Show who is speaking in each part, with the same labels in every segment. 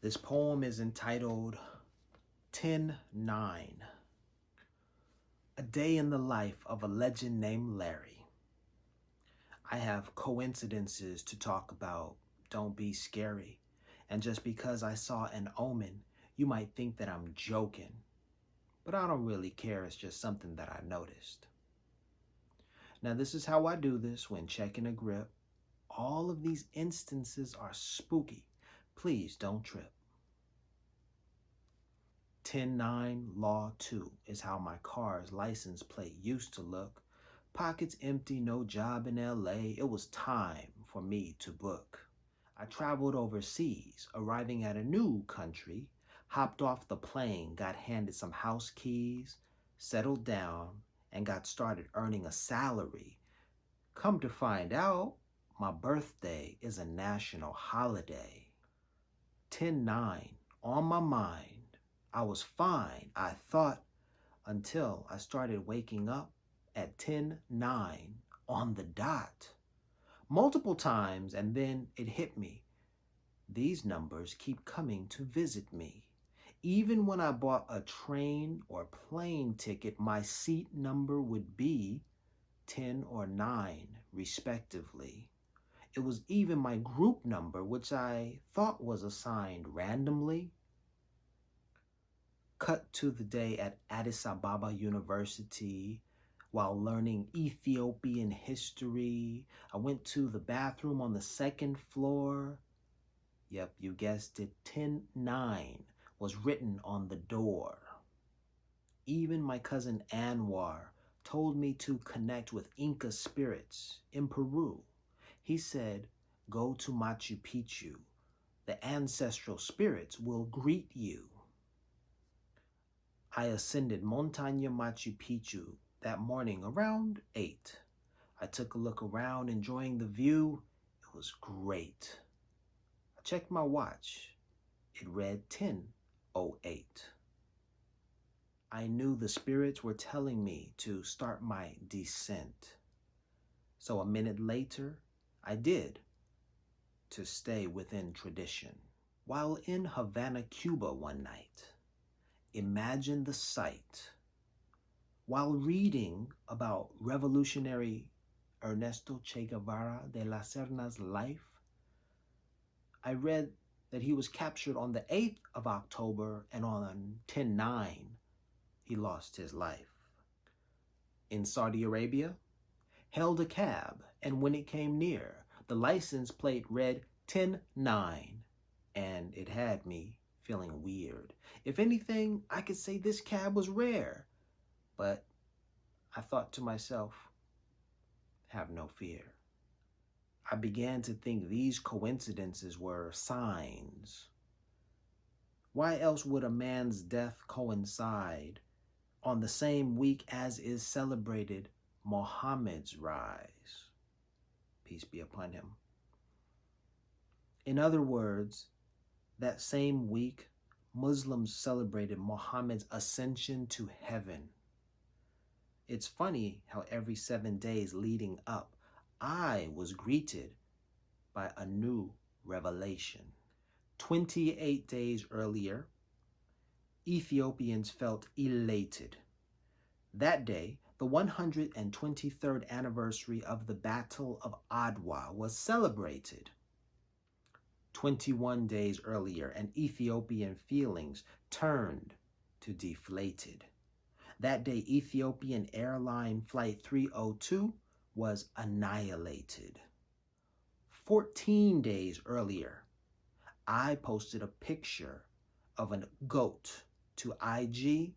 Speaker 1: This poem is entitled 10-9. A day in the life of a legend named Larry. I have coincidences to talk about, don't be scary. And just because I saw an omen, you might think that I'm joking. But I don't really care, it's just something that I noticed. Now this is how I do this when checking a grip. All of these instances are spooky. Please don't trip. 10-9 Law 2 is how my car's license plate used to look. Pockets empty, no job in LA. It was time for me to book. I traveled overseas, arriving at a new country, hopped off the plane, got handed some house keys, settled down, and got started earning a salary. Come to find out, my birthday is a national holiday. 10-9 on my mind. I was fine, I thought, until I started waking up at 10-9 on the dot. Multiple times, and then it hit me. These numbers keep coming to visit me. Even when I bought a train or plane ticket, my seat number would be 10 or 9, respectively. It was even my group number, which I thought was assigned randomly. Cut to the day at Addis Ababa University while learning Ethiopian history. I went to the bathroom on the second floor. Yep, you guessed it, 10-9 was written on the door. Even my cousin Anwar told me to connect with Inca spirits in Peru. He said, go to Machu Picchu. The ancestral spirits will greet you. I ascended Montaña Machu Picchu that morning around 8. I took a look around, enjoying the view. It was great. I checked my watch. It read 10:08. I knew the spirits were telling me to start my descent. So a minute later, I did, to stay within tradition. While in Havana, Cuba one night, imagine the sight. While reading about revolutionary Ernesto Che Guevara de la Serna's life, I read that he was captured on the 8th of October and on 10-9, he lost his life. In Saudi Arabia, hailed a cab, and when it came near, the license plate read 10-9, and it had me feeling weird. If anything, I could say this cab was rare, but I thought to myself, have no fear. I began to think these coincidences were signs. Why else would a man's death coincide on the same week as is celebrated Muhammad's rise? Peace be upon him. In other words, that same week, Muslims celebrated Muhammad's ascension to heaven. It's funny how every 7 days leading up, I was greeted by a new revelation. 28 days earlier, Ethiopians felt elated. That day, the 123rd anniversary of the Battle of Adwa was celebrated. 21 days earlier, and Ethiopian feelings turned to deflated. That day, Ethiopian airline flight 302 was annihilated. 14 days earlier, I posted a picture of a goat to IG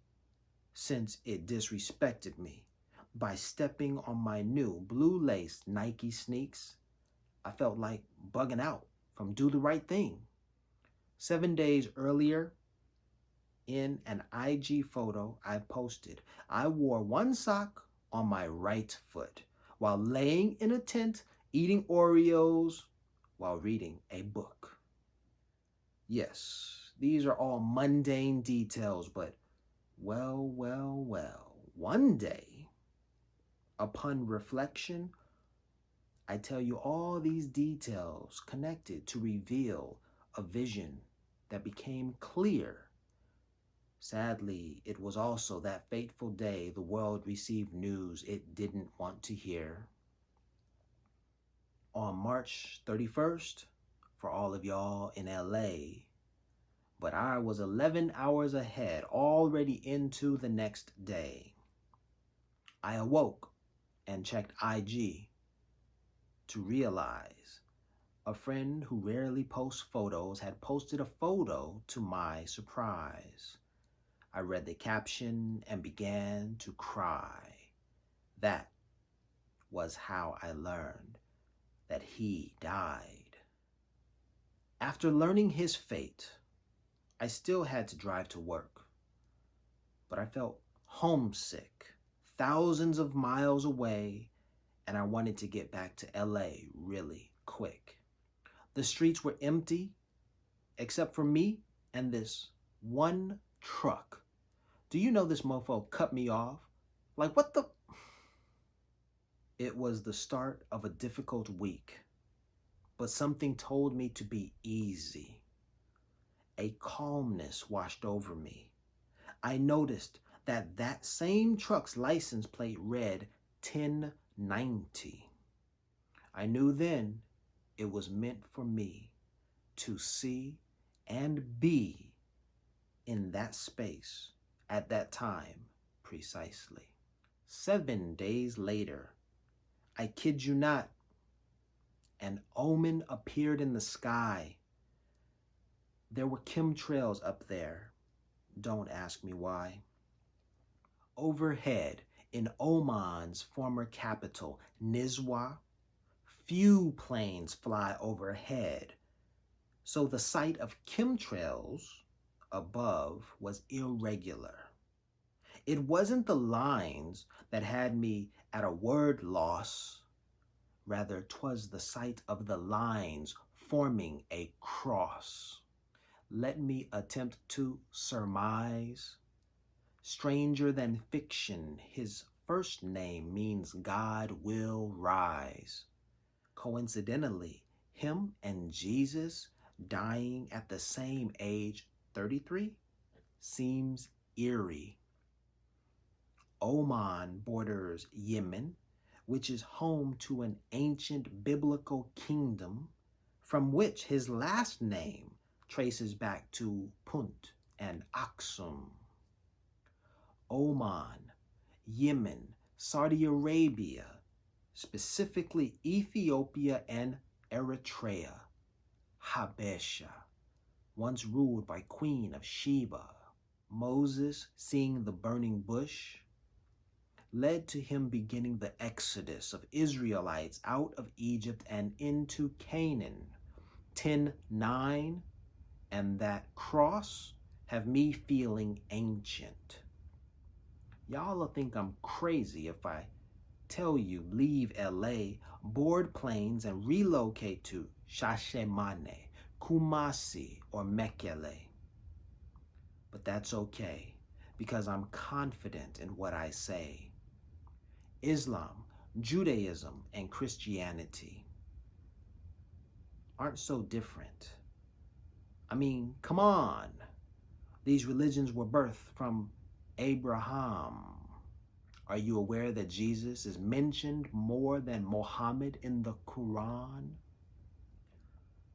Speaker 1: since it disrespected me by stepping on my new blue-laced Nike sneaks. I felt like bugging out from Do the Right Thing. 7 days earlier, in an IG photo I posted, I wore one sock on my right foot while laying in a tent eating Oreos while reading a book. Yes, these are all mundane details, but well, one day, upon reflection, I tell you all these details connected to reveal a vision that became clear. Sadly, it was also that fateful day the world received news it didn't want to hear. On March 31st, for all of y'all in LA, but I was 11 hours ahead, already into the next day. I awoke and checked IG to realize a friend who rarely posts photos had posted a photo to my surprise. I read the caption and began to cry. That was how I learned that he died. After learning his fate, I still had to drive to work, but I felt homesick, thousands of miles away, and I wanted to get back to LA really quick. The streets were empty, except for me and this one truck. Do you know this mofo cut me off? Like, what the? It was the start of a difficult week, but something told me to be easy. A calmness washed over me. I noticed that same truck's license plate read 1090. I knew then it was meant for me to see and be in that space at that time precisely. 7 days later, I kid you not, an omen appeared in the sky. There were chemtrails up there. Don't ask me why. Overhead, in Oman's former capital, Nizwa, few planes fly overhead, so the sight of chemtrails above was irregular. It wasn't the lines that had me at a word loss. Rather, 'twas the sight of the lines forming a cross. Let me attempt to surmise. Stranger than fiction, his first name means God will rise. Coincidentally, him and Jesus dying at the same age, 33, seems eerie. Oman borders Yemen, which is home to an ancient biblical kingdom from which his last name traces back to Punt and Aksum. Oman, Yemen, Saudi Arabia, specifically Ethiopia and Eritrea, Habesha, once ruled by Queen of Sheba. Moses, seeing the burning bush, led to him beginning the exodus of Israelites out of Egypt and into Canaan. 10:9, and that cross have me feeling ancient. Y'all will think I'm crazy if I tell you leave LA, board planes, and relocate to Shashemane, Kumasi, or Mekele. But that's okay, because I'm confident in what I say. Islam, Judaism, and Christianity aren't so different. I mean, come on. These religions were birthed from Abraham. Are you aware that Jesus is mentioned more than Muhammad in the Quran?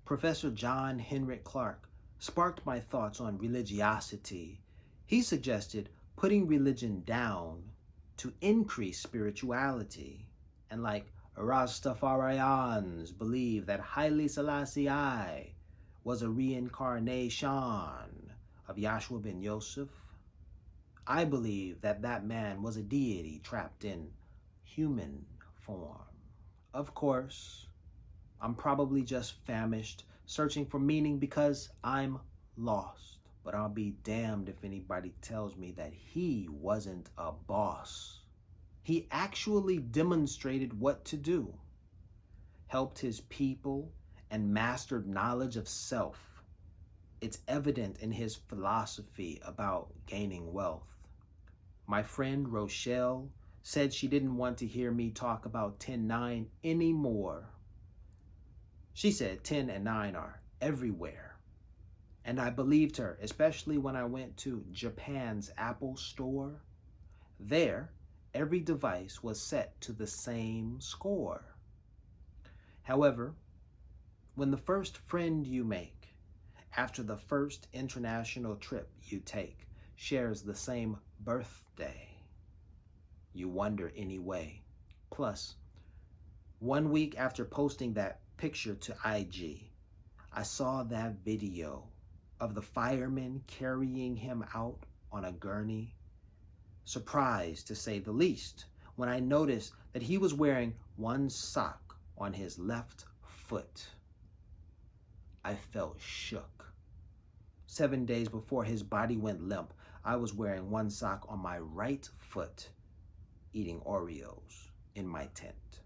Speaker 1: Professor John Henrik Clarke sparked my thoughts on religiosity. He suggested putting religion down to increase spirituality. And like Rastafarians believe that Haile Selassie I was a reincarnation of Yahshua ben Yosef, I believe that that man was a deity trapped in human form. Of course, I'm probably just famished, searching for meaning because I'm lost. But I'll be damned if anybody tells me that he wasn't a boss. He actually demonstrated what to do, helped his people, and mastered knowledge of self. It's evident in his philosophy about gaining wealth. My friend Rochelle said she didn't want to hear me talk about 10:9 anymore. She said 10 and 9 are everywhere. And I believed her, especially when I went to Japan's Apple store. There, every device was set to the same score. However, when the first friend you make, after the first international trip you take, shares the same birthday, you wonder anyway. Plus, 1 week after posting that picture to IG, I saw that video of the firemen carrying him out on a gurney. Surprised, to say the least, when I noticed that he was wearing one sock on his left foot. I felt shook. 7 days before his body went limp, I was wearing one sock on my right foot, eating Oreos in my tent.